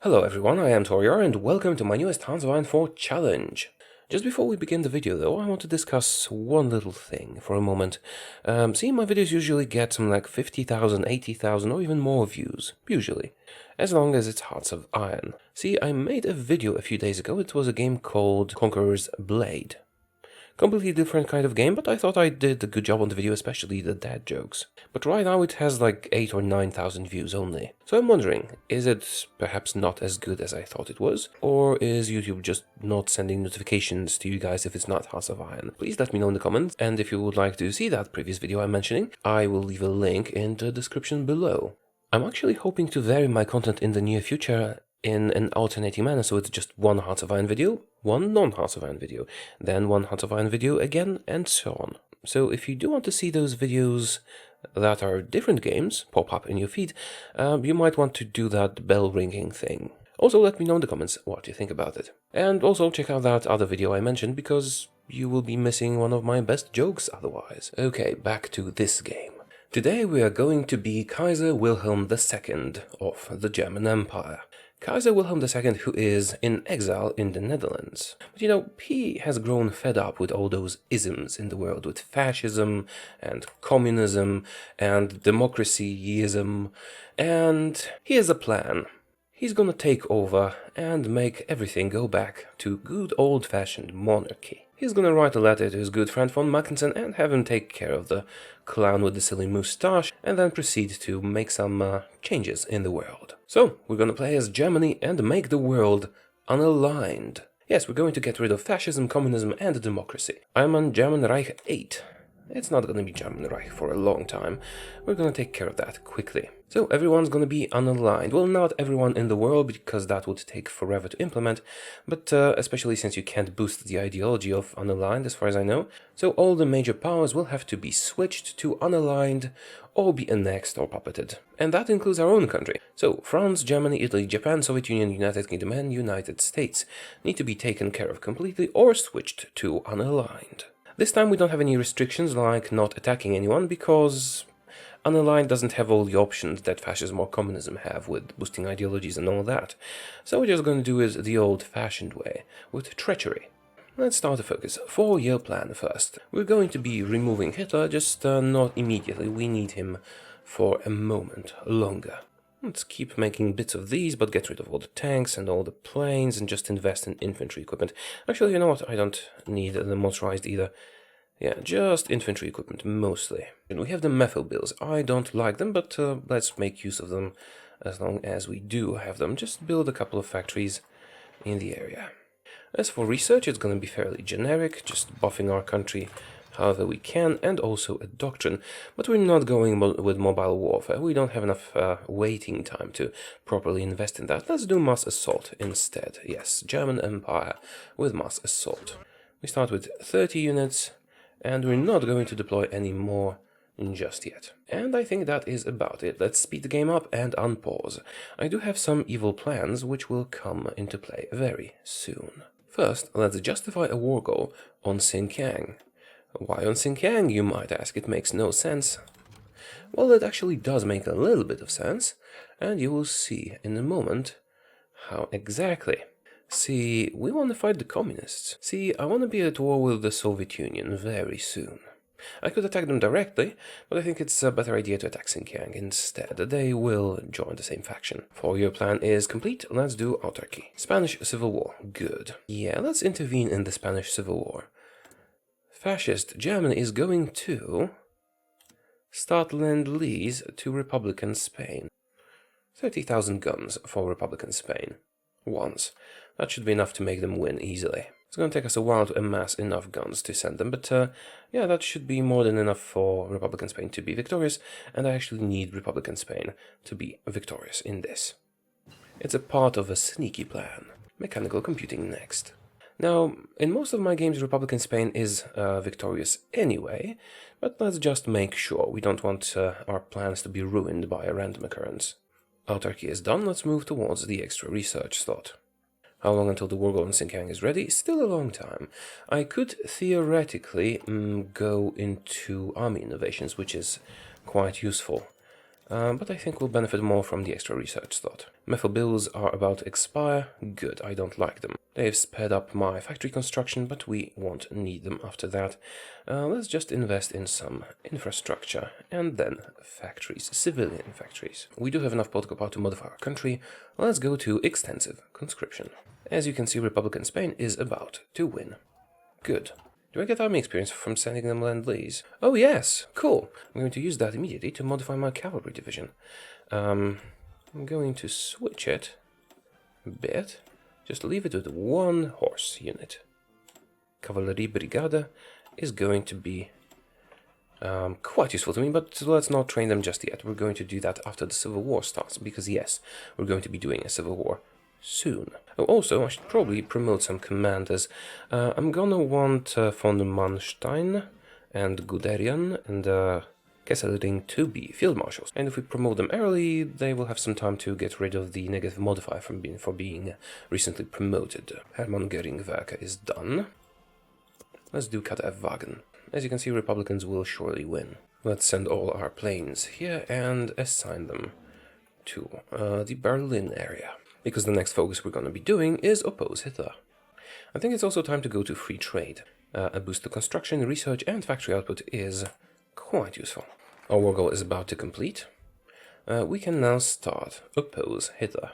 Hello everyone, I am Taureor and welcome to my newest Hearts of Iron 4 challenge. Just before we begin the video though, I want to discuss one little thing for a moment. See, my videos usually get some like 50,000, 80,000 or even more views, usually, as long as it's Hearts of Iron. See, I made a video a few days ago, it was a game called Conqueror's Blade. Completely different kind of game, but I thought I did a good job on the video, especially the dad jokes. But right now it has like 8 or 9,000 views only. So I'm wondering, is it perhaps not as good as I thought it was? Or is YouTube just not sending notifications to you guys if it's not House of Iron? Please let me know in the comments, and if you would like to see that previous video I'm mentioning, I will leave a link in the description below. I'm actually hoping to vary my content in the near future in an alternating manner, so it's just one Hearts of Iron video, one non-Hearts of Iron video, then one Hearts of Iron video again, and so on. So if you do want to see those videos that are different games pop up in your feed, you might want to do that bell ringing thing. Also let me know in the comments what you think about it. And also check out that other video I mentioned, because you will be missing one of my best jokes otherwise. Okay, back to this game. Today we are going to be Kaiser Wilhelm II of the German Empire. Kaiser Wilhelm II, who is in exile in the Netherlands. But you know, he has grown fed up with all those isms in the world, with fascism and communism and democracyism, and he has a plan. He's gonna take over and make everything go back to good old-fashioned monarchy. He's gonna write a letter to his good friend von Mackensen and have him take care of the clown with the silly moustache, and then proceed to make some changes in the world. So, we're gonna play as Germany and make the world unaligned. Yes, we're going to get rid of fascism, communism and democracy. I'm on German Reich 8. It's not gonna be German Reich for a long time. We're gonna take care of that quickly. So everyone's gonna be unaligned. Well, not everyone in the world, because that would take forever to implement, but especially since you can't boost the ideology of unaligned, as far as I know. So all the major powers will have to be switched to unaligned, or be annexed or puppeted. And that includes our own country. So France, Germany, Italy, Japan, Soviet Union, United Kingdom and United States need to be taken care of completely or switched to unaligned. This time we don't have any restrictions like not attacking anyone, because Unaligned doesn't have all the options that fascism or communism have with boosting ideologies and all that. So we're just going to do it the old-fashioned way, with treachery. Let's start the focus. 4-year plan first. We're going to be removing Hitler, just not immediately. We need him for a moment longer. Let's keep making bits of these, but get rid of all the tanks and all the planes and just invest in infantry equipment. Actually, you know what? I don't need the motorized either. Yeah, just infantry equipment, mostly. And we have the methyl bills. I don't like them, but let's make use of them as long as we do have them. Just build a couple of factories in the area. As for research, it's going to be fairly generic, just buffing our country however we can, and also a doctrine. But we're not going with mobile warfare. We don't have enough waiting time to properly invest in that. Let's do mass assault instead. Yes, German Empire with mass assault. We start with 30 units, and we're not going to deploy any more just yet. And I think that is about it. Let's speed the game up and unpause. I do have some evil plans which will come into play very soon. First, let's justify a war goal on Xinjiang. Why on Xinjiang, you might ask? It makes no sense. Well, it actually does make a little bit of sense, and you will see in a moment how exactly. See, we want to fight the communists. See, I want to be at war with the Soviet Union very soon. I could attack them directly, but I think it's a better idea to attack Xinjiang instead. They will join the same faction. 4-year plan is complete. Let's do autarky. Spanish Civil War. Good. Yeah, let's intervene in the Spanish Civil War. Fascist Germany is going to start Lend-Lease to Republican Spain. 30,000 guns for Republican Spain. Once. That should be enough to make them win easily. It's going to take us a while to amass enough guns to send them, but yeah, that should be more than enough for Republican Spain to be victorious, and I actually need Republican Spain to be victorious in this. It's a part of a sneaky plan. Mechanical computing next. Now, in most of my games, Republican Spain is victorious anyway, but let's just make sure. We don't want our plans to be ruined by a random occurrence. Autarky is done, let's move towards the extra research slot. How long until the war goal in Xinjiang is ready? Still a long time. I could theoretically go into army innovations, which is quite useful. but I think we'll benefit more from the extra research slot. Methyl bills are about to expire. Good, I don't like them. They've sped up my factory construction, but we won't need them after that. Let's just invest in some infrastructure, and then factories, civilian factories. We do have enough political power to modify our country. Let's go to extensive conscription. As you can see, Republican Spain is about to win. Good. Do I get army experience from sending them Lend-Lease? Oh yes, cool. I'm going to use that immediately to modify my cavalry division. I'm going to switch it a bit. Just leave it with 1 horse unit. Cavalry Brigada is going to be quite useful to me, but let's not train them just yet. We're going to do that after the Civil War starts, because yes, we're going to be doing a Civil War soon. Oh, also, I should probably promote some commanders. I'm gonna want von Manstein and Guderian and Kesselring to be field marshals. And if we promote them early, they will have some time to get rid of the negative modifier for being recently promoted. Hermann Göring-Werke is done. Let's do Kaderwagen. As you can see, Republicans will surely win. Let's send all our planes here and assign them to the Berlin area, because the next focus we're going to be doing is oppose Hitler. I think it's also time to go to free trade. A boost to construction, research and factory output is quite useful. Our war goal is about to complete. We can now start oppose Hitler.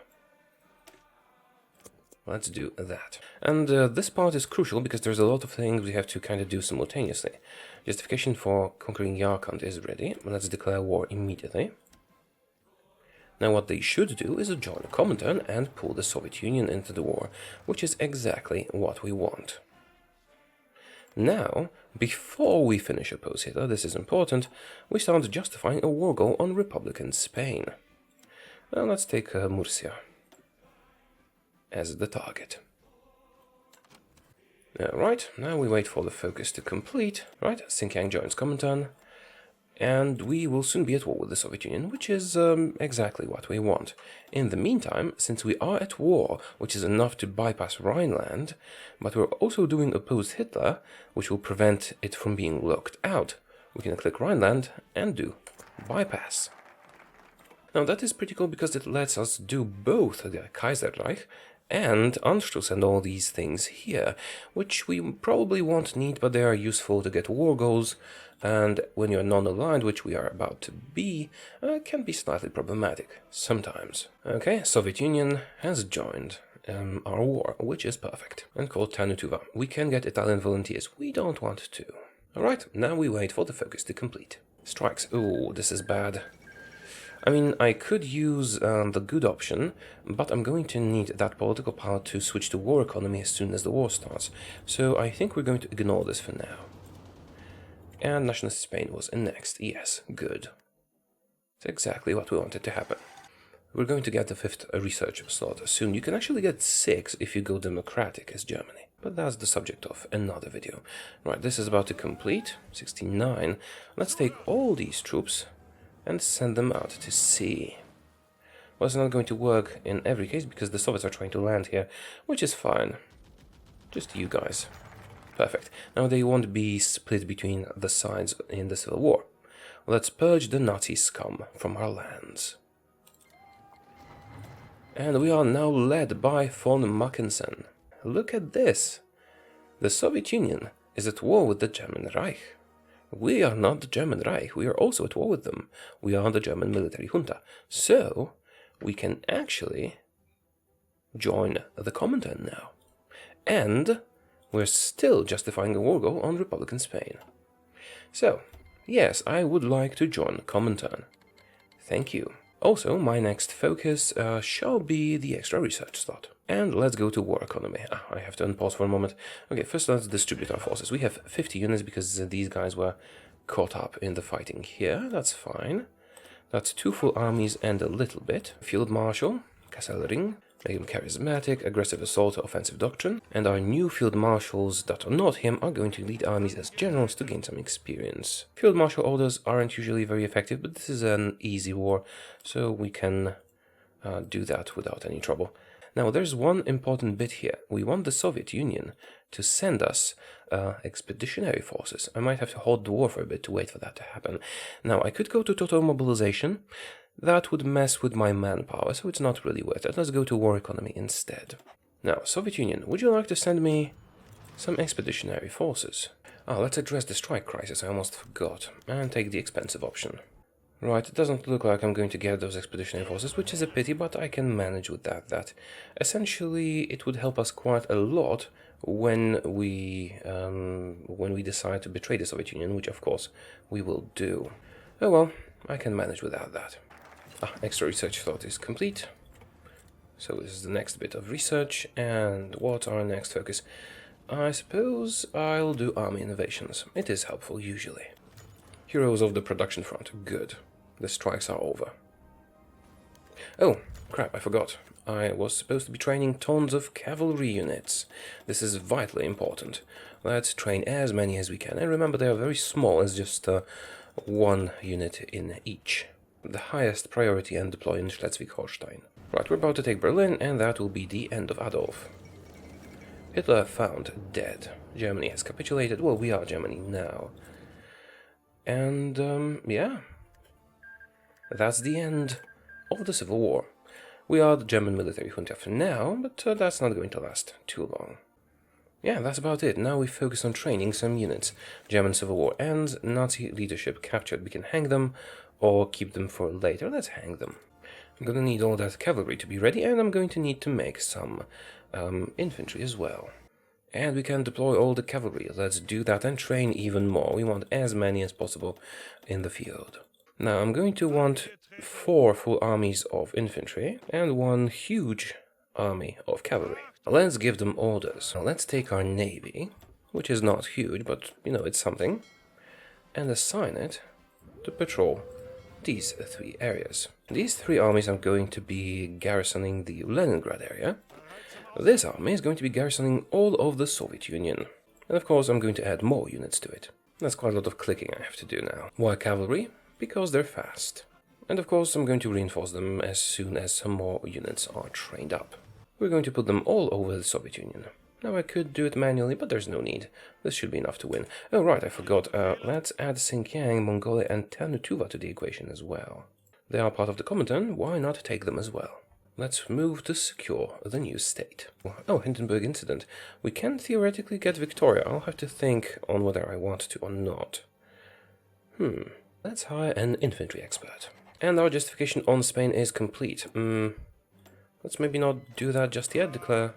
Let's do that. And this part is crucial because there's a lot of things we have to kind of do simultaneously. Justification for conquering Yarkand is ready. Let's declare war immediately. Now what they should do is join a Comintern and pull the Soviet Union into the war, which is exactly what we want. Now, before we finish oppose Hitler, this is important, we start justifying a war goal on Republican Spain. Now let's take Murcia as the target. Right, now we wait for the focus to complete. Right, Xinjiang joins Comintern, and we will soon be at war with the Soviet Union, which is exactly what we want. In the meantime, since we are at war, which is enough to bypass Rhineland, but we're also doing oppose Hitler, which will prevent it from being locked out, we can click Rhineland and do bypass. Now that is pretty cool because it lets us do both the Kaiserreich and Anschluss and all these things here, which we probably won't need, but they are useful to get war goals, and when you're non-aligned, which we are about to be, can be slightly problematic sometimes. Okay, Soviet Union has joined our war, which is perfect, and called Tanutuva. We can get Italian volunteers, we don't want to. Alright, now we wait for the focus to complete. Strikes, ooh, this is bad. I mean, I could use the good option, but I'm going to need that political power to switch to war economy as soon as the war starts. So I think we're going to ignore this for now. And nationalist Spain was annexed. Yes, good. It's exactly what we wanted to happen. We're going to get the 5th research slot soon. You can actually get 6 if you go democratic as Germany. But that's the subject of another video. Right, this is about to complete. 69. Let's take all these troops and send them out to sea. Well, it's not going to work in every case because the Soviets are trying to land here, which is fine. Just you guys. Perfect. Now they won't be split between the sides in the Civil War. Let's purge the Nazi scum from our lands. And we are now led by von Mackensen. Look at this. The Soviet Union is at war with the German Reich. We are not the German Reich, we are also at war with them. We are the German military junta. So, we can actually join the Comintern now. And we're still justifying a war goal on Republican Spain. So, yes, I would like to join Comintern. Thank you. Also, my next focus shall be the extra research slot. And let's go to war economy. I have to unpause for a moment. Okay, first let's distribute our forces. We have 50 units because these guys were caught up in the fighting here. That's fine. That's 2 full armies and a little bit. Field Marshal, Kesselring, make him charismatic, aggressive assault, offensive doctrine. And our new field marshals that are not him are going to lead armies as generals to gain some experience. Field marshal orders aren't usually very effective, but this is an easy war, so we can do that without any trouble. Now, there's one important bit here. We want the Soviet Union to send us expeditionary forces. I might have to hold the war for a bit to wait for that to happen. Now, I could go to total mobilization, that would mess with my manpower, so it's not really worth it. Let's go to war economy instead. Now, Soviet Union, would you like to send me some expeditionary forces? Ah, let's address the strike crisis, I almost forgot, and take the expensive option. Right, it doesn't look like I'm going to get those expeditionary forces, which is a pity, but I can manage with that. Essentially, it would help us quite a lot when we decide to betray the Soviet Union, which of course we will do. Oh well, I can manage without that. Ah, extra research slot is complete. So this is the next bit of research, and what's our next focus? I suppose I'll do army innovations. It is helpful usually. Heroes of the production front, good. The strikes are over. Oh, crap, I forgot. I was supposed to be training tons of cavalry units. This is vitally important. Let's train as many as we can. And remember, they are very small, it's just one unit in each. The highest priority and deploy in Schleswig-Holstein. Right, we're about to take Berlin, and that will be the end of Adolf. Hitler found dead. Germany has capitulated. Well, we are Germany now. And, yeah. That's the end of the Civil War. We are the German military junta for now, but that's not going to last too long. Yeah, that's about it. Now we focus on training some units. German Civil War ends, Nazi leadership captured. We can hang them or keep them for later. Let's hang them. I'm going to need all that cavalry to be ready, and I'm going to need to make some infantry as well. And we can deploy all the cavalry. Let's do that and train even more. We want as many as possible in the field. Now I'm going to want 4 full armies of infantry and 1 huge army of cavalry. Let's give them orders. Now let's take our navy, which is not huge, but you know, it's something, and assign it to patrol these 3 areas. These 3 armies are going to be garrisoning the Leningrad area. This army is going to be garrisoning all of the Soviet Union. And of course I'm going to add more units to it. That's quite a lot of clicking I have to do now. Why cavalry? Because they're fast. And of course I'm going to reinforce them as soon as some more units are trained up. We're going to put them all over the Soviet Union. Now I could do it manually, but there's no need. This should be enough to win. Oh right, I forgot. Let's add Xinjiang, Mongolia and Tannu to the equation as well. They are part of the Comintern, why not take them as well? Let's move to secure the new state. Oh, Hindenburg incident. We can theoretically get Victoria. I'll have to think on whether I want to or not. Let's hire an infantry expert. And our justification on Spain is complete. Let's maybe not do that just yet. Declare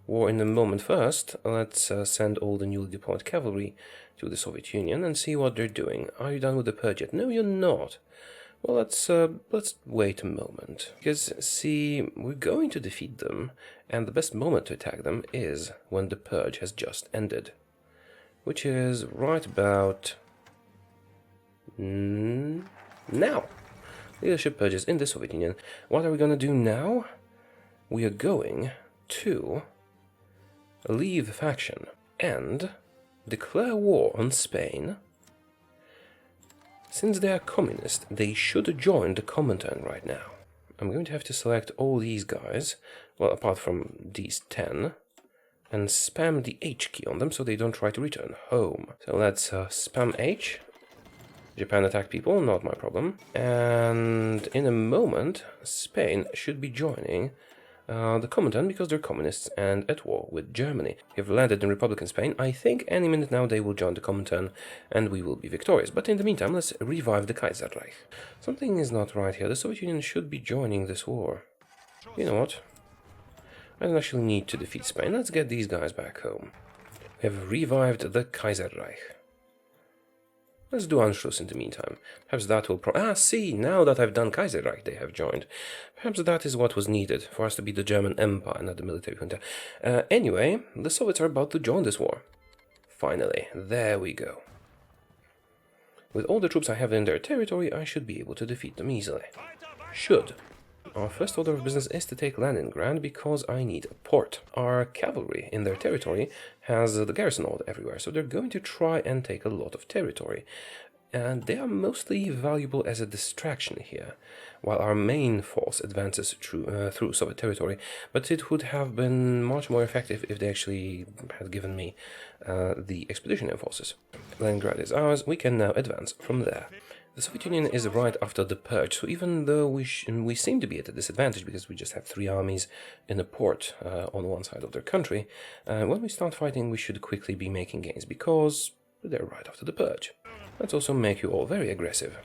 war in a moment first. Let's send all the newly deployed cavalry to the Soviet Union and see what they're doing. Are you done with the purge yet? No, you're not. Well, let's wait a moment. Because, see, we're going to defeat them, and the best moment to attack them is when the purge has just ended. Which is right about now. Leadership purges in the Soviet Union. What are we going to do now? We are going to leave the faction and declare war on Spain. Since they are communist, they should join the Comintern right now. I'm going to have to select all these guys, well, apart from these 10, and spam the H key on them so they don't try to return home. So let's spam H. Japan attack people, not my problem. And in a moment, Spain should be joining the Comintern because they're communists and at war with Germany. If landed in Republican Spain, I think any minute now they will join the Comintern and we will be victorious. But in the meantime, let's revive the Kaiserreich. Something is not right here. The Soviet Union should be joining this war. You know what? I don't actually need to defeat Spain. Let's get these guys back home. We have revived the Kaiserreich. Let's do Anschluss in the meantime. Perhaps that will see, now that I've done Kaiserreich, they have joined. Perhaps that is what was needed for us to be the German Empire, not the military junta. Anyway, the Soviets are about to join this war. Finally, there we go. With all the troops I have in their territory, I should be able to defeat them easily. Should. Our first order of business is to take Leningrad because I need a port. Our cavalry in their territory has the garrison order everywhere, so they're going to try and take a lot of territory. And they are mostly valuable as a distraction here, while our main force advances through Soviet territory. But it would have been much more effective if they actually had given me the expeditionary forces. Leningrad is ours, we can now advance from there. The Soviet Union is right after the purge, so even though we seem to be at a disadvantage because we just have 3 armies in a port on one side of their country, when we start fighting we should quickly be making gains because they're right after the purge. Let's also make you all very aggressive.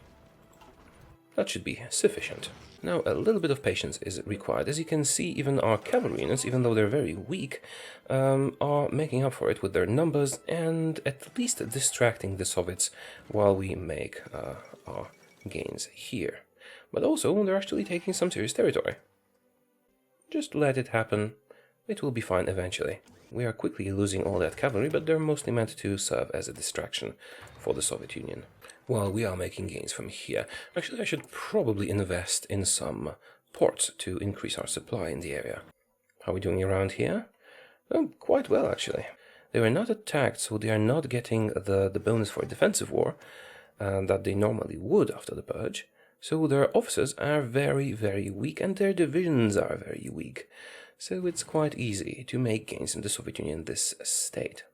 That should be sufficient. Now a little bit of patience is required. As you can see, even our cavalry units, even though they're very weak, are making up for it with their numbers and at least distracting the Soviets while we make our gains here. But also, they're actually taking some serious territory. Just let it happen. It will be fine eventually. We are quickly losing all that cavalry, but they're mostly meant to serve as a distraction for the Soviet Union. While we are making gains from here. Actually, I should probably invest in some ports to increase our supply in the area. How are we doing around here? Oh, quite well, actually. They were not attacked, so they are not getting the bonus for a defensive war that they normally would after the purge. So their officers are very, very weak, and their divisions are very weak. So it's quite easy to make gains in the Soviet Union in this state.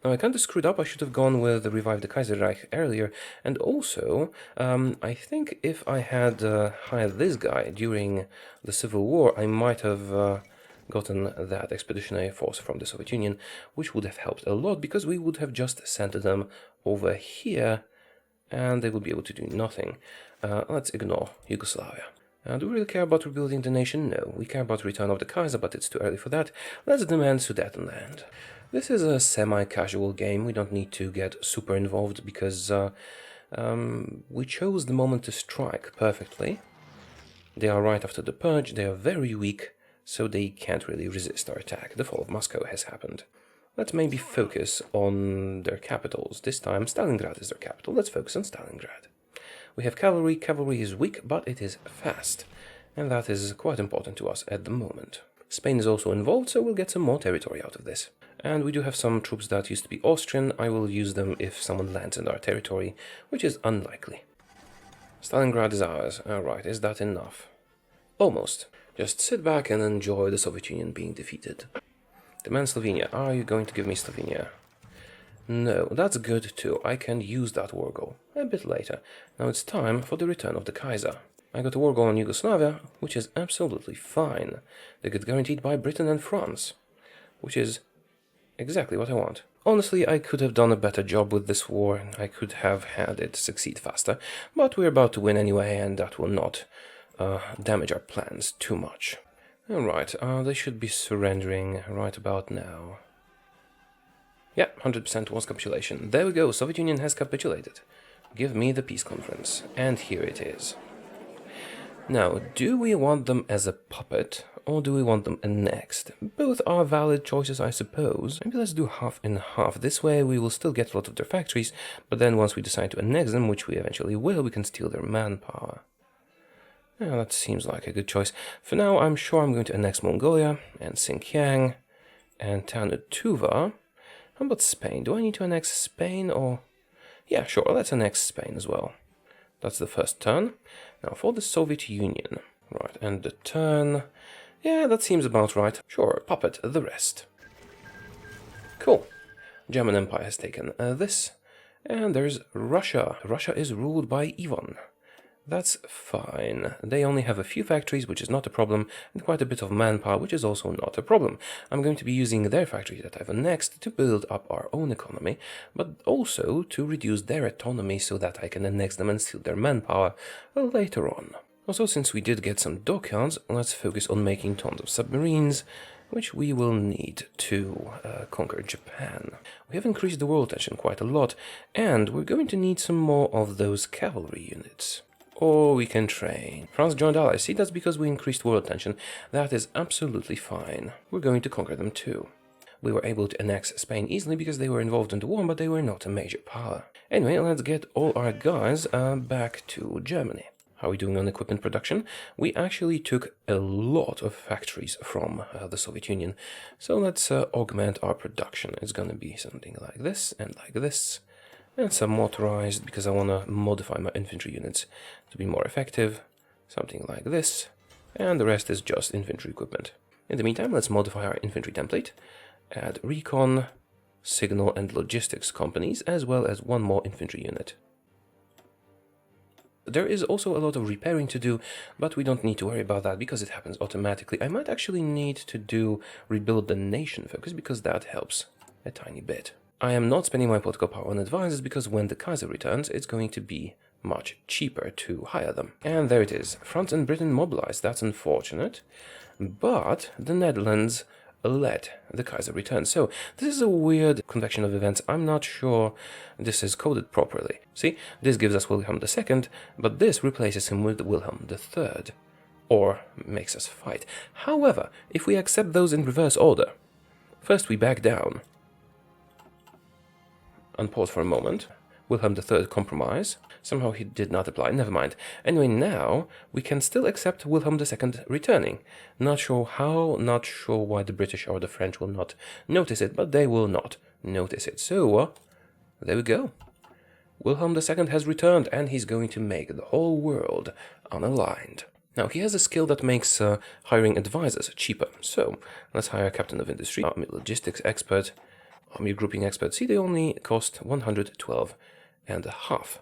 Now, I kind of screwed up. I should have gone with Revive the Kaiserreich earlier. And also, I think if I had hired this guy during the Civil War, I might have gotten that expeditionary force from the Soviet Union, which would have helped a lot because we would have just sent them over here and they would be able to do nothing. Let's ignore Yugoslavia. Do we really care about rebuilding the nation? No. We care about return of the Kaiser, but it's too early for that. Let's demand Sudetenland. This is a semi-casual game. We don't need to get super involved because we chose the moment to strike perfectly. They are right after the purge. They are very weak, so they can't really resist our attack. The fall of Moscow has happened. Let's maybe focus on their capitals. This time Stalingrad is their capital. Let's focus on Stalingrad. We have cavalry. Cavalry is weak, but it is fast. And that is quite important to us at the moment. Spain is also involved, so we'll get some more territory out of this. And we do have some troops that used to be Austrian. I will use them if someone lands in our territory, which is unlikely. Stalingrad is ours. Alright, is that enough? Almost. Just sit back and enjoy the Soviet Union being defeated. Demand Slovenia. Are you going to give me Slovenia? No, that's good too. I can use that war goal a bit later. Now it's time for the return of the Kaiser. I got a war goal on Yugoslavia, which is absolutely fine. They get guaranteed by Britain and France, which is exactly what I want. Honestly, I could have done a better job with this war. I could have had it succeed faster, but we're about to win anyway, and that will not damage our plans too much. Alright, they should be surrendering right about now. Yeah, 100% was capitulation. There we go, Soviet Union has capitulated. Give me the peace conference. And here it is. Now, do we want them as a puppet, or do we want them annexed? Both are valid choices, I suppose. Maybe let's do half and half. This way we will still get a lot of their factories, but then once we decide to annex them, which we eventually will, we can steal their manpower. Yeah, that seems like a good choice. For now, I'm sure I'm going to annex Mongolia, and Xinjiang, and Tuva. How about Spain? Do I need to annex Spain or... Yeah, sure, let's annex Spain as well. That's the first turn. Now for the Soviet Union. Right, and the turn... Yeah, that seems about right. Sure, puppet the rest. Cool. German Empire has taken this. And there's Russia. Russia is ruled by Ivan. That's fine. They only have a few factories, which is not a problem, and quite a bit of manpower, which is also not a problem. I'm going to be using their factory that I've annexed to build up our own economy, but also to reduce their autonomy so that I can annex them and steal their manpower later on. Also, since we did get some dockyards, let's focus on making tons of submarines, which we will need to conquer Japan. We have increased the world tension quite a lot, and we're going to need some more of those cavalry units. Or we can train. France joined allies. See, that's because we increased world tension. That is absolutely fine. We're going to conquer them too. We were able to annex Spain easily because they were involved in the war, but they were not a major power. Anyway, let's get all our guys back to Germany. How are we doing on equipment production? We actually took a lot of factories from the Soviet Union. So let's augment our production. It's going to be something like this and like this. And some motorized, because I want to modify my infantry units to be more effective. Something like this. And the rest is just infantry equipment. In the meantime, let's modify our infantry template. Add recon, signal and logistics companies, as well as one more infantry unit. There is also a lot of repairing to do, but we don't need to worry about that because it happens automatically. I might actually need to do rebuild the nation focus because that helps a tiny bit. I am not spending my political power on advisors because when the Kaiser returns, it's going to be much cheaper to hire them. And there it is. France and Britain mobilized. That's unfortunate. But the Netherlands let the Kaiser return. So this is a weird convection of events. I'm not sure this is coded properly. See, this gives us Wilhelm II, but this replaces him with Wilhelm III, or makes us fight. However, if we accept those in reverse order, first we back down. Unpause for a moment. Wilhelm III compromise. Somehow he did not apply, never mind. Anyway, now we can still accept Wilhelm II returning. Not sure how, not sure why the British or the French will not notice it, but they will not notice it. So, there we go. Wilhelm II has returned, and he's going to make the whole world unaligned. Now, he has a skill that makes hiring advisors cheaper. So, let's hire a captain of industry, army logistics expert, army grouping expert. See, they only cost 112.5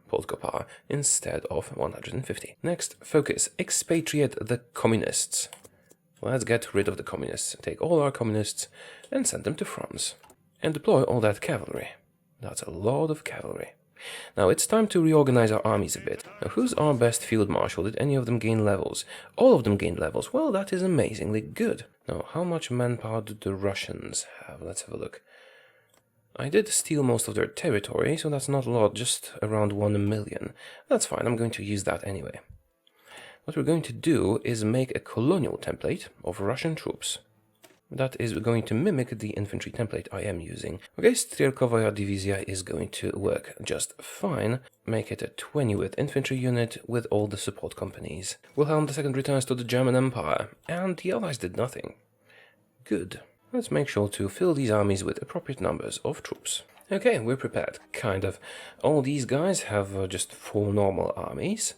political power instead of 150. Next, focus. Expatriate the communists. Let's get rid of the communists. Take all our communists and send them to France. And deploy all that cavalry. That's a lot of cavalry. Now it's time to reorganize our armies a bit. Now, who's our best field marshal? Did any of them gain levels? All of them gained levels. Well, that is amazingly good. Now, how much manpower do the Russians have? Let's have a look. I did steal most of their territory, so that's not a lot, just around 1 million. That's fine, I'm going to use that anyway. What we're going to do is make a colonial template of Russian troops. That is going to mimic the infantry template I am using. Okay, Strelkovaya Divizia is going to work just fine. Make it a 20 with infantry unit with all the support companies. Wilhelm II returns to the German Empire, and the Allies did nothing. Good. Let's make sure to fill these armies with appropriate numbers of troops. Okay, we're prepared, kind of. All these guys have just 4 normal armies,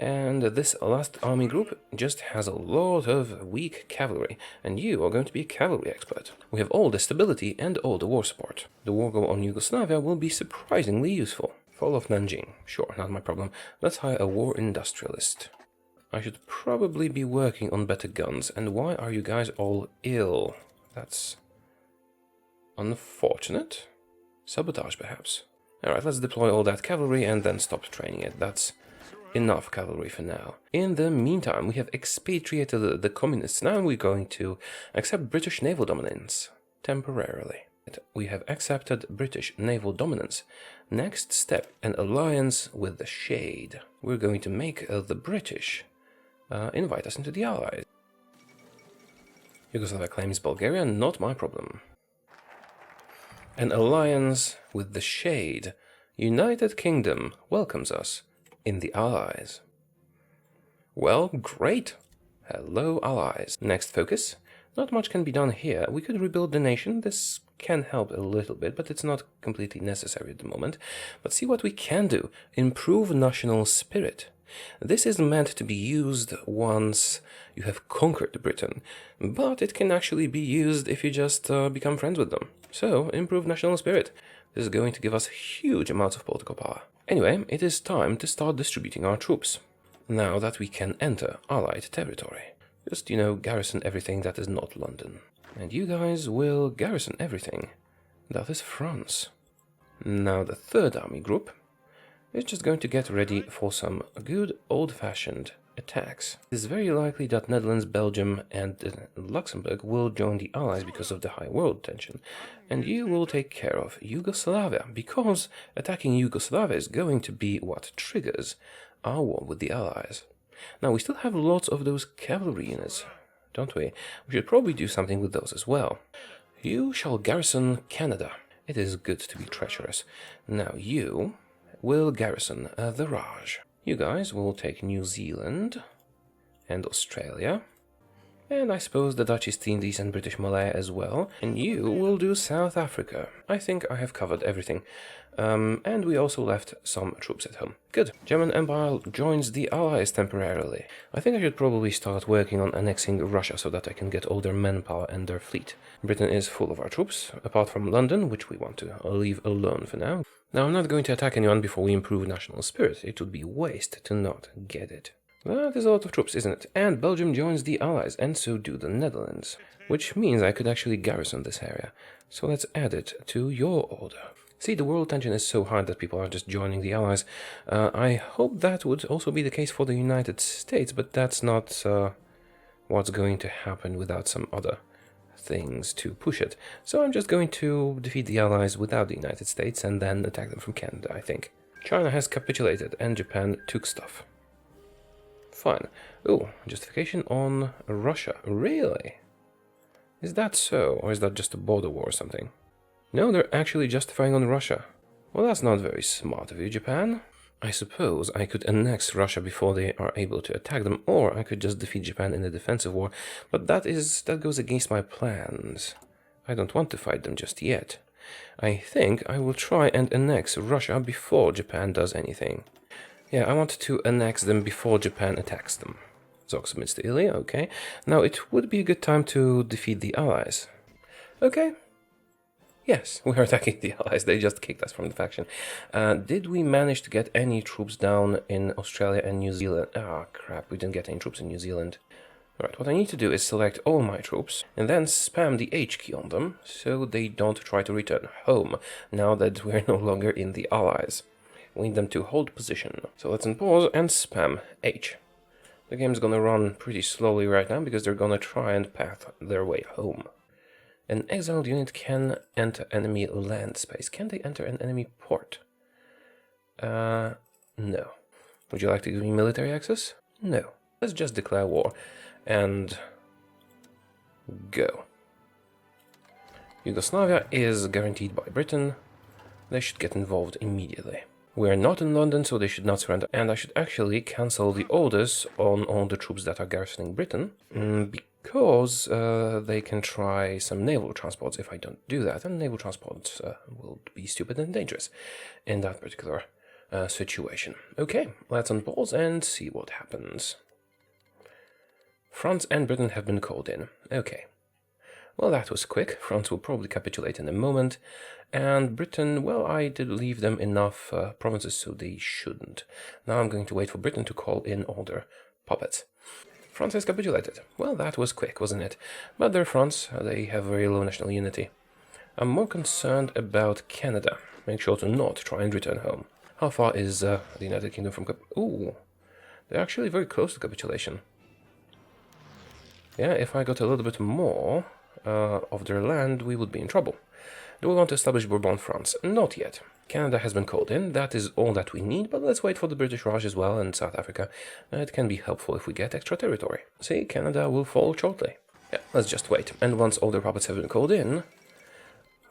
and this last army group just has a lot of weak cavalry, and you are going to be a cavalry expert. We have all the stability and all the war support. The war goal on Yugoslavia will be surprisingly useful. Fall of Nanjing, sure, not my problem. Let's hire a war industrialist. I should probably be working on better guns, and why are you guys all ill? That's unfortunate. Sabotage, perhaps. Alright, let's deploy all that cavalry and then stop training it. That's enough cavalry for now. In the meantime, we have expatriated the communists. Now we're going to accept British naval dominance. Temporarily. We have accepted British naval dominance. Next step, an alliance with the Shade. We're going to make the British invite us into the Allies. Yugoslavia claims Bulgaria, not my problem. An alliance with the Shade. United Kingdom welcomes us in the Allies. Well, great. Hello, Allies. Next focus. Not much can be done here. We could rebuild the nation. This can help a little bit, but it's not completely necessary at the moment. But see what we can do. Improve national spirit. This is meant to be used once you have conquered Britain, but it can actually be used if you just become friends with them. So, improve national spirit. This is going to give us huge amounts of political power. Anyway, it is time to start distributing our troops. Now that we can enter Allied territory. Just, garrison everything that is not London. And you guys will garrison everything that is France. Now the third army group is just going to get ready for some good old-fashioned attacks. It is very likely that Netherlands, Belgium and Luxembourg will join the Allies because of the high world tension. And you will take care of Yugoslavia, because attacking Yugoslavia is going to be what triggers our war with the Allies. Now we still have lots of those cavalry units, don't we? We should probably do something with those as well. You shall garrison Canada. It is good to be treacherous. Now you will garrison the Raj. You guys will take New Zealand and Australia And I suppose the Dutch East Indies and British Malaya as well. And you will do South Africa. I think I have covered everything. And we also left some troops at home. Good. German Empire joins the Allies temporarily. I think I should probably start working on annexing Russia so that I can get all their manpower and their fleet. Britain is full of our troops, apart from London, which we want to leave alone for now. Now, I'm not going to attack anyone before we improve national spirit. It would be waste to not get it. That is a lot of troops, isn't it? And Belgium joins the Allies, and so do the Netherlands. Which means I could actually garrison this area. So let's add it to your order. See, the world tension is so high that people are just joining the Allies. I hope that would also be the case for the United States, but that's not what's going to happen without some other things to push it. So I'm just going to defeat the Allies without the United States and then attack them from Canada, I think. China has capitulated and Japan took stuff. Fine. Oh, justification on Russia. Really? Is that so? Or is that just a border war or something? No, they're actually justifying on Russia. Well, that's not very smart of you, Japan. I suppose I could annex Russia before they are able to attack them, or I could just defeat Japan in a defensive war, but that goes against my plans. I don't want to fight them just yet. I think I will try and annex Russia before Japan does anything. Yeah, I want to annex them before Japan attacks them. Zog submits to Ilya, okay. Now it would be a good time to defeat the Allies. Okay. Yes, we are attacking the Allies. They just kicked us from the faction. Did we manage to get any troops down in Australia and New Zealand? Ah, crap, we didn't get any troops in New Zealand. Alright, what I need to do is select all my troops and then spam the H key on them so they don't try to return home now that we're no longer in the Allies. We need them to hold position. So let's unpause and spam H. The game's gonna run pretty slowly right now because they're gonna try and path their way home. An exiled unit can enter enemy land space. Can they enter an enemy port? No. Would you like to give me military access? No. Let's just declare war and go. Yugoslavia is guaranteed by Britain. They should get involved immediately. We're not in London, so they should not surrender. And I should actually cancel the orders on all the troops that are garrisoning Britain, because they can try some naval transports if I don't do that. And naval transports will be stupid and dangerous in that particular situation. Okay, let's unpause and see what happens. France and Britain have been called in. Okay. Well, that was quick. France will probably capitulate in a moment. And Britain, well, I did leave them enough provinces, so they shouldn't. Now I'm going to wait for Britain to call in all their puppets. France has capitulated. Well, that was quick, wasn't it? But they're France. They have very low national unity. I'm more concerned about Canada. Make sure to not try and return home. How far is the United Kingdom from Ooh, they're actually very close to capitulation. Yeah, if I got a little bit more of their land, we would be in trouble. Do we want to establish Bourbon France? Not yet. Canada has been called in. That is all that we need, but let's wait for the British Raj as well and South Africa. It can be helpful if we get extra territory. See, Canada will fall shortly. Yeah, let's just wait. And once all their puppets have been called in,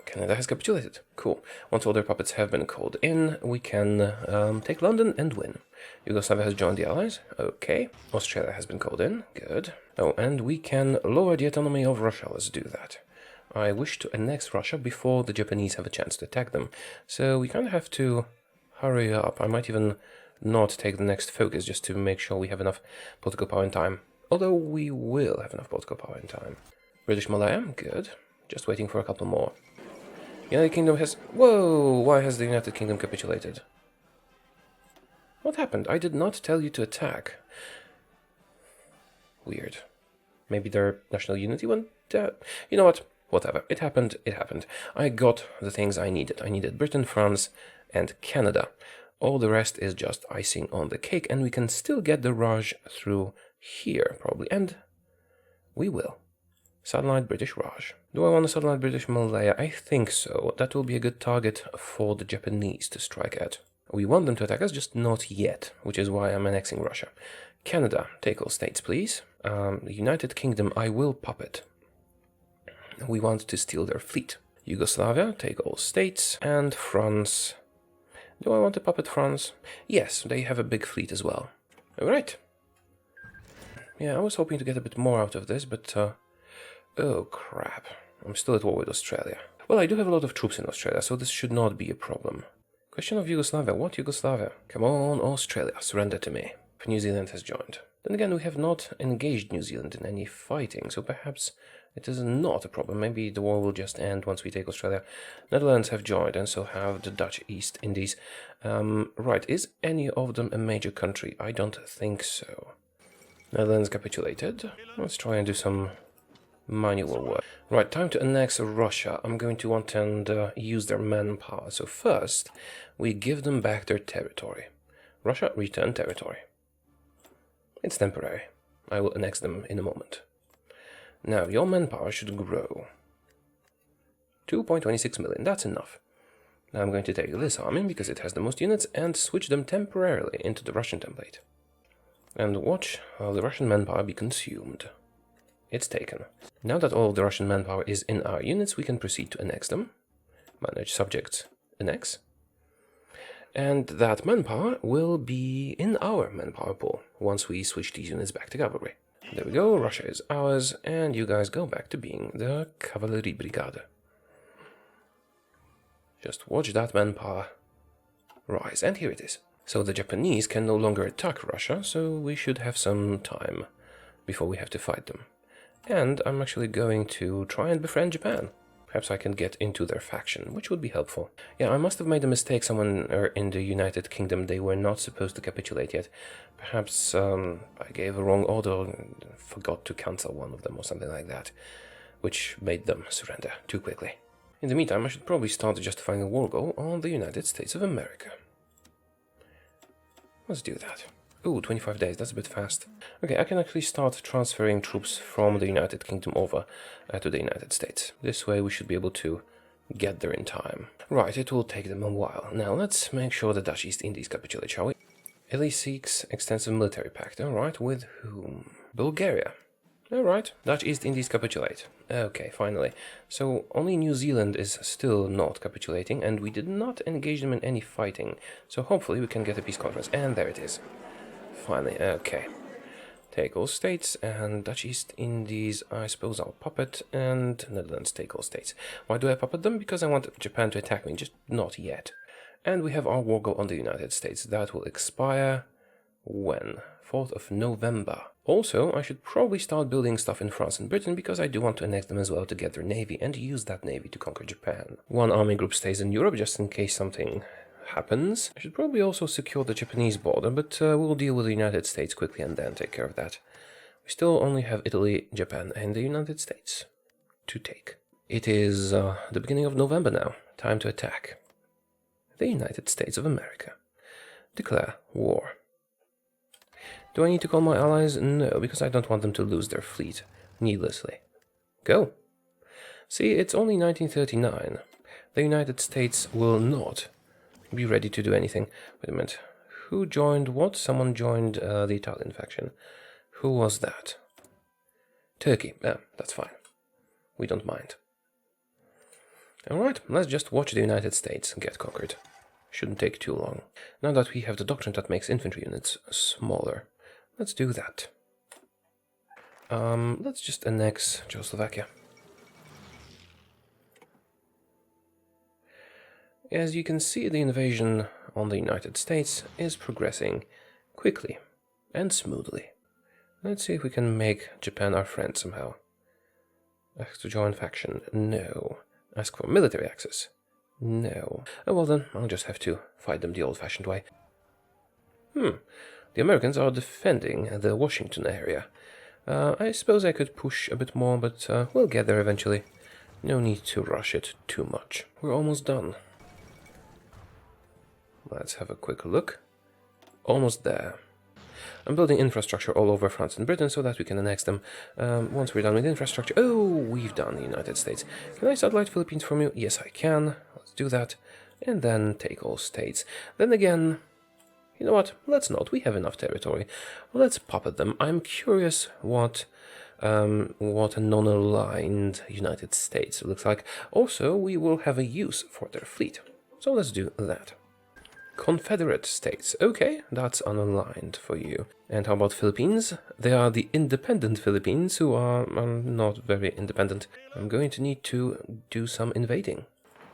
Canada has capitulated. Cool. Once all their puppets have been called in, we can take London and win. Yugoslavia has joined the Allies. Okay. Australia has been called in. Good. Oh, and we can lower the autonomy of Russia. Let's do that. I wish to annex Russia before the Japanese have a chance to attack them. So we kind of have to hurry up. I might even not take the next focus just to make sure we have enough political power in time. Although we will have enough political power in time. British Malaya. Good. Just waiting for a couple more. United Kingdom has... Whoa! Why has the United Kingdom capitulated? What happened? I did not tell you to attack. Weird. Maybe their national unity went... you know what? Whatever. It happened. It happened. I got the things I needed. I needed Britain, France, and Canada. All the rest is just icing on the cake, and we can still get the Raj through here, probably. And we will. Satellite British Raj. Do I want a satellite British Malaya? I think so. That will be a good target for the Japanese to strike at. We want them to attack us, just not yet, which is why I'm annexing Russia. Canada, take all states, please. The United Kingdom, I will puppet. We want to steal their fleet. Yugoslavia, take all states. And France. Do I want to puppet France? Yes, they have a big fleet as well. Alright. Yeah, I was hoping to get a bit more out of this, but oh crap. I'm still at war with Australia. Well, I do have a lot of troops in Australia, so this should not be a problem. Question of Yugoslavia. What Yugoslavia? Come on, Australia, surrender to me. New Zealand has joined. Then again, we have not engaged New Zealand in any fighting, so perhaps it is not a problem. Maybe the war will just end once we take Australia. Netherlands have joined, and so have the Dutch East Indies. Right, is any of them a major country? I don't think so. Netherlands capitulated. Let's try and do some manual work. Right, time to annex Russia. I'm going to want and use their manpower. So first, we give them back their territory. Russia, return territory. It's temporary. I will annex them in a moment. Now, your manpower should grow. 2.26 million, that's enough. Now I'm going to take this army, because it has the most units, and switch them temporarily into the Russian template. And watch the Russian manpower be consumed. It's taken. Now that all of the Russian manpower is in our units, we can proceed to annex them. Manage subjects, annex. And that manpower will be in our manpower pool once we switch these units back to cavalry. There we go, Russia is ours, and you guys go back to being the Cavalry Brigade. Just watch that manpower rise, and here it is. So the Japanese can no longer attack Russia, so we should have some time before we have to fight them. And I'm actually going to try and befriend Japan. Perhaps I can get into their faction, which would be helpful. Yeah, I must have made a mistake somewhere in the United Kingdom. They were not supposed to capitulate yet. Perhaps I gave a wrong order and forgot to cancel one of them or something like that, which made them surrender too quickly. In the meantime, I should probably start justifying a war goal on the United States of America. Let's do that. Ooh, 25 days, that's a bit fast. Okay, I can actually start transferring troops from the United Kingdom over to the United States. This way we should be able to get there in time. Right, it will take them a while. Now let's make sure the Dutch East Indies capitulate, shall we? Italy seeks extensive military pact. Alright, with whom? Bulgaria. Alright, Dutch East Indies capitulate. Okay, finally. So only New Zealand is still not capitulating, and we did not engage them in any fighting. So hopefully we can get a peace conference. And there it is. Finally, okay. Take all states, and Dutch East Indies, I suppose I'll puppet, and Netherlands take all states. Why do I puppet them? Because I want Japan to attack me, just not yet. And we have our war goal on the United States. That will expire when? 4th of November. Also, I should probably start building stuff in France and Britain, because I do want to annex them as well to get their navy, and use that navy to conquer Japan. One army group stays in Europe, just in case something happens. I should probably also secure the Japanese border, but we'll deal with the United States quickly and then take care of that. We still only have Italy, Japan, and the United States to take. It is the beginning of November now. Time to attack the United States of America. Declare war. Do I need to call my allies? No, because I don't want them to lose their fleet needlessly. Go. See, it's only 1939. The United States will not be ready to do anything. Wait a minute. Who joined what? Someone joined the Italian faction. Who was that? Turkey. Yeah, that's fine. We don't mind. Alright, let's just watch the United States get conquered. Shouldn't take too long. Now that we have the doctrine that makes infantry units smaller, let's do that. Let's just annex Czechoslovakia. As you can see, the invasion on the United States is progressing quickly and smoothly. Let's see if we can make Japan our friend somehow. Ask to join faction. No. Ask for military access. No. Oh, well then, I'll just have to fight them the old-fashioned way. The Americans are defending the Washington area. I suppose I could push a bit more, but we'll get there eventually. No need to rush it too much. We're almost done. Let's have a quick look. Almost there. I'm building infrastructure all over France and Britain so that we can annex them. Once we're done with infrastructure... Oh, we've done the United States. Can I satellite Philippines from you? Yes, I can. Let's do that. And then take all states. Then again... You know what? Let's not. We have enough territory. Let's puppet them. I'm curious what a non-aligned United States looks like. Also, we will have a use for their fleet. So let's do that. Confederate states. Okay, that's unaligned for you. And how about Philippines? They are the independent Philippines who are not very independent. I'm going to need to do some invading.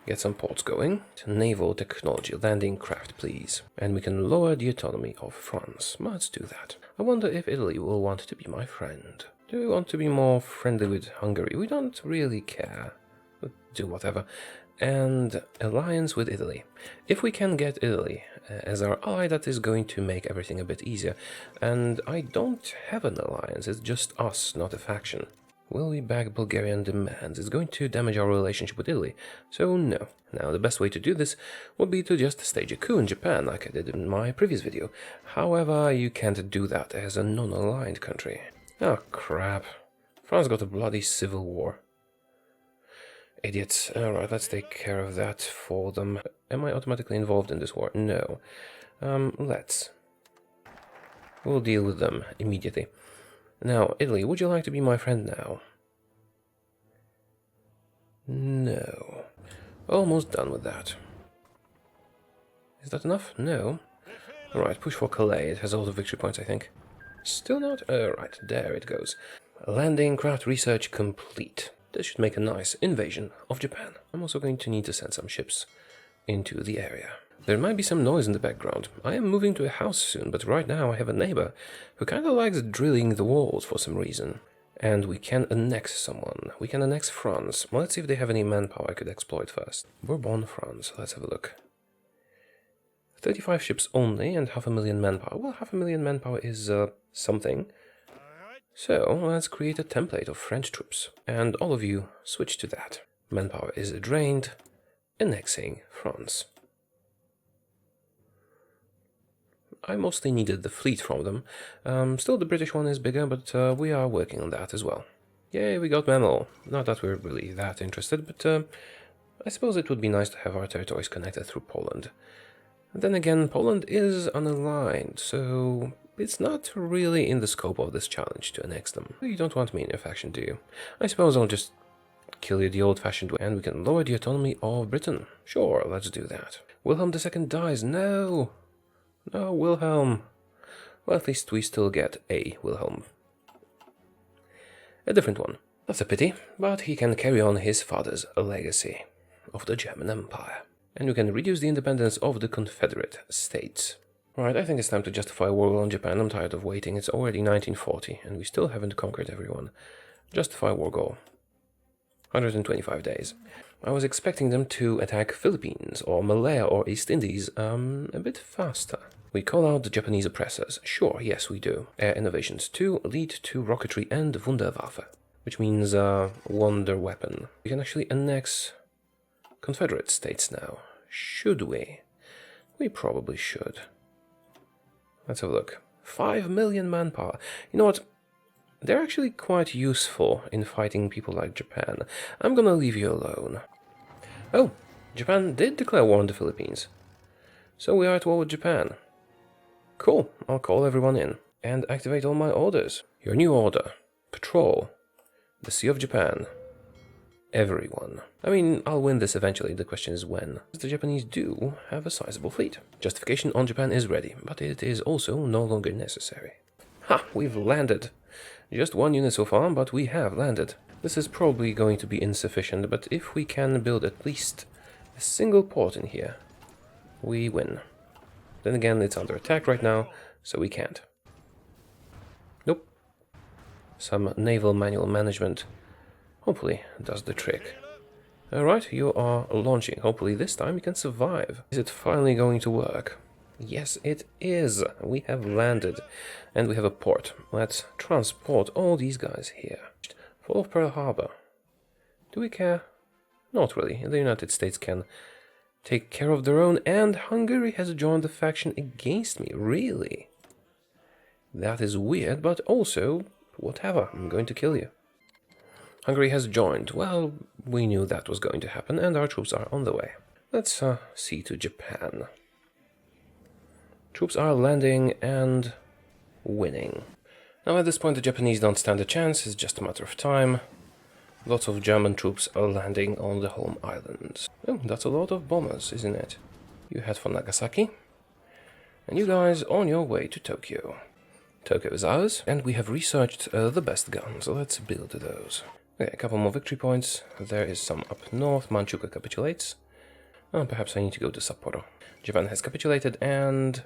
Get some ports going. Naval technology, landing craft, please. And we can lower the autonomy of France. Let's do that. I wonder if Italy will want to be my friend. Do we want to be more friendly with Hungary? We don't really care. But do whatever. And alliance with Italy. If we can get Italy as our ally, that is going to make everything a bit easier. And I don't have an alliance, it's just us, not a faction. Will we back Bulgarian demands? It's going to damage our relationship with Italy, so no. Now, the best way to do this would be to just stage a coup in Japan, like I did in my previous video. However, you can't do that as a non-aligned country. Oh, crap. France got a bloody civil war. Idiots. Alright, let's take care of that for them. Am I automatically involved in this war? No. Let's. We'll deal with them immediately. Now, Italy, would you like to be my friend now? No. Almost done with that. Is that enough? No. Alright, push for Calais. It has all the victory points, I think. Still not? Alright, there it goes. Landing craft research complete. This should make a nice invasion of Japan. I'm also going to need to send some ships into the area. There might be some noise in the background. I am moving to a house soon, but right now I have a neighbor who kind of likes drilling the walls for some reason. And we can annex someone. We can annex France. Well, let's see if they have any manpower I could exploit first. Bourbon, France. Let's have a look. 35 ships only and 500,000 manpower. Well, 500,000 manpower is something. So, let's create a template of French troops. And all of you switch to that. Manpower is drained. Annexing France. I mostly needed the fleet from them. Still, the British one is bigger, but we are working on that as well. Yay, we got Naval. Not that we're really that interested, but I suppose it would be nice to have our territories connected through Poland. And then again, Poland is unaligned, so it's not really in the scope of this challenge to annex them. You don't want me in your faction, do you? I suppose I'll just kill you the old-fashioned way, and we can lower the autonomy of Britain. Sure, let's do that. Wilhelm II dies. No! No, Wilhelm. Well, at least we still get a Wilhelm. A different one. That's a pity, but he can carry on his father's legacy of the German Empire. And we can reduce the independence of the Confederate states. Right, I think it's time to justify war on Japan. I'm tired of waiting. It's already 1940, and we still haven't conquered everyone. Justify war goal. 125 days. I was expecting them to attack Philippines, or Malaya, or East Indies, a bit faster. We call out the Japanese oppressors. Sure, yes, we do. Air Innovations 2 lead to Rocketry and Wunderwaffe, which means wonder weapon. We can actually annex Confederate states now. Should we? We probably should. Let's have a look. 5 million manpower. You know what? They're actually quite useful in fighting people like Japan. I'm gonna leave you alone. Oh, Japan did declare war on the Philippines. So we are at war with Japan. Cool, I'll call everyone in and activate all my orders. Your new order. Patrol the Sea of Japan. Everyone. I mean, I'll win this eventually, the question is when. The Japanese do have a sizable fleet. Justification on Japan is ready, but it is also no longer necessary. Ha! We've landed. Just one unit so far, but we have landed. This is probably going to be insufficient, but if we can build at least a single port in here, we win. Then again, it's under attack right now, so we can't. Nope. Some naval manual management hopefully does the trick. Alright, you are launching. Hopefully this time we can survive. Is it finally going to work? Yes, it is. We have landed. And we have a port. Let's transport all these guys here. Full of Pearl Harbor. Do we care? Not really. The United States can take care of their own, and Hungary has joined the faction against me. Really? That is weird, but also, whatever. I'm going to kill you. Hungary has joined. Well, we knew that was going to happen, and our troops are on the way. Let's see to Japan. Troops are landing and winning. Now at this point the Japanese don't stand a chance, it's just a matter of time. Lots of German troops are landing on the home islands. Oh, that's a lot of bombers, isn't it? You head for Nagasaki. And you guys on your way to Tokyo. Tokyo is ours, and we have researched the best guns, so let's build those. Okay, a couple more victory points. There is some up north. Manchukuo capitulates. Perhaps I need to go to Sapporo. Japan has capitulated, and...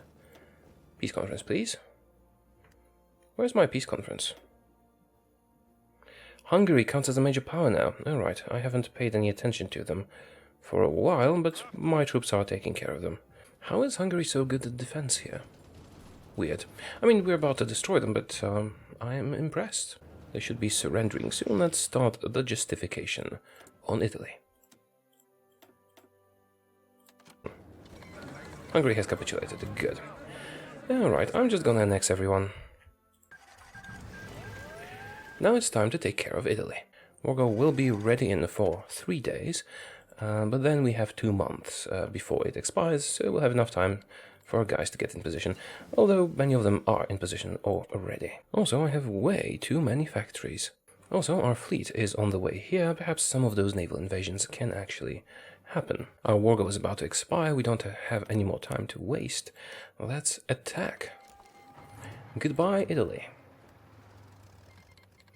Peace conference, please. Where's my peace conference? Hungary counts as a major power now. Alright, I haven't paid any attention to them for a while, but my troops are taking care of them. How is Hungary so good at defense here? Weird. I mean, we're about to destroy them, but I am impressed. They should be surrendering soon. Let's start the Justification on Italy. Hungary has capitulated. Good. Alright, I'm just gonna annex everyone. Now it's time to take care of Italy. Wargo will be ready in for 3 days, but then we have 2 months before it expires, so we'll have enough time for our guys to get in position, although many of them are in position already. Also, I have way too many factories. Also, our fleet is on the way here. Perhaps some of those naval invasions can actually happen. Our Wargo is about to expire. We don't have any more time to waste. Let's attack. Goodbye, Italy.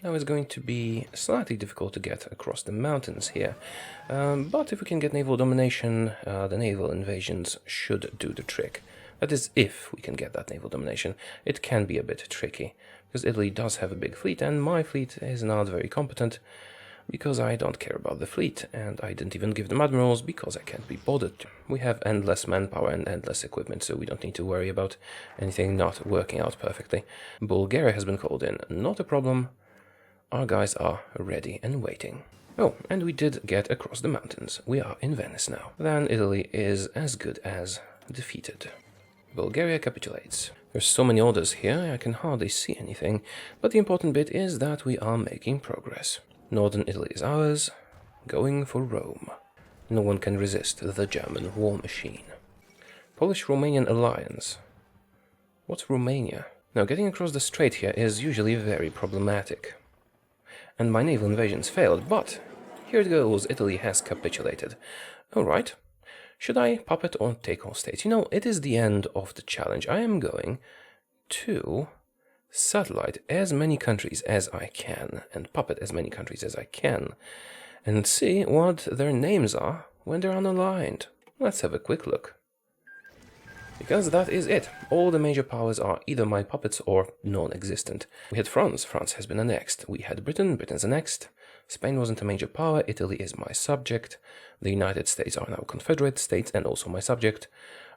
Now it's going to be slightly difficult to get across the mountains here, but if we can get naval domination, the naval invasions should do the trick. That is, if we can get that naval domination. It can be a bit tricky, because Italy does have a big fleet, and my fleet is not very competent, because I don't care about the fleet, and I didn't even give them admirals, because I can't be bothered. We have endless manpower and endless equipment, so we don't need to worry about anything not working out perfectly. Bulgaria has been called in, not a problem. Our guys are ready and waiting. Oh, and we did get across the mountains. We are in Venice now. Then Italy is as good as defeated. Bulgaria capitulates. There's so many orders here, I can hardly see anything, but the important bit is that we are making progress. Northern Italy is ours, going for Rome. No one can resist the German war machine. Polish-Romanian alliance. What's Romania? Now, getting across the strait here is usually very problematic. And my naval invasions failed, but here it goes, Italy has capitulated. Alright, should I puppet or take all states? You know, it is the end of the challenge. I am going to satellite as many countries as I can, and puppet as many countries as I can, and see what their names are when they're unaligned. Let's have a quick look. Because that is it. All the major powers are either my puppets or non-existent. We had France. France has been annexed. We had Britain. Britain's annexed. Spain wasn't a major power. Italy is my subject. The United States are now Confederate states and also my subject.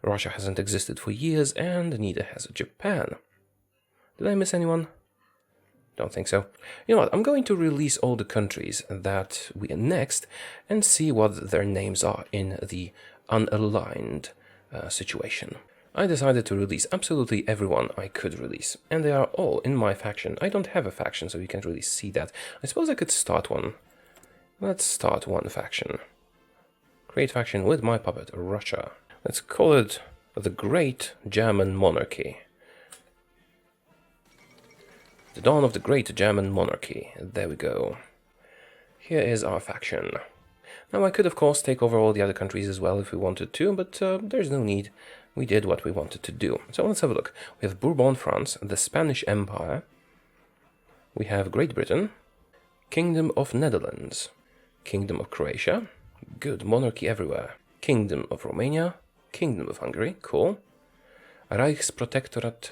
Russia hasn't existed for years, and neither has Japan. Did I miss anyone? Don't think so. You know what? I'm going to release all the countries that we annexed and see what their names are in the unaligned situation. I decided to release absolutely everyone I could release, and they are all in my faction. I don't have a faction, so you can't really see that. I suppose I could start one. Let's start one faction. Create faction with my puppet, Russia. Let's call it the Great German Monarchy. The dawn of the Great German Monarchy. There we go. Here is our faction. Now, I could, of course, take over all the other countries as well if we wanted to, but there's no need. We did what we wanted to do. So let's have a look. We have Bourbon France, the Spanish Empire. We have Great Britain, Kingdom of Netherlands, Kingdom of Croatia, good, monarchy everywhere. Kingdom of Romania, Kingdom of Hungary, cool. Reichsprotectorate,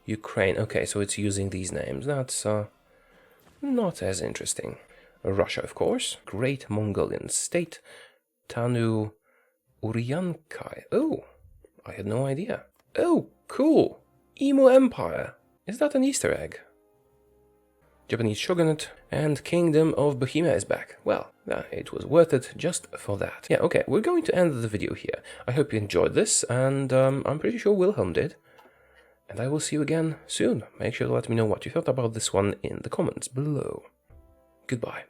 Ukraine. Okay, so it's using these names. That's not as interesting. Russia, of course. Great Mongolian State. Tanu Uryankai. Oh, I had no idea. Oh, cool. Imo Empire. Is that an Easter egg? Japanese Shogunate and Kingdom of Bohemia is back. Well, it was worth it just for that. Yeah, okay, we're going to end the video here. I hope you enjoyed this, and I'm pretty sure Wilhelm did. And I will see you again soon. Make sure to let me know what you thought about this one in the comments below. Goodbye.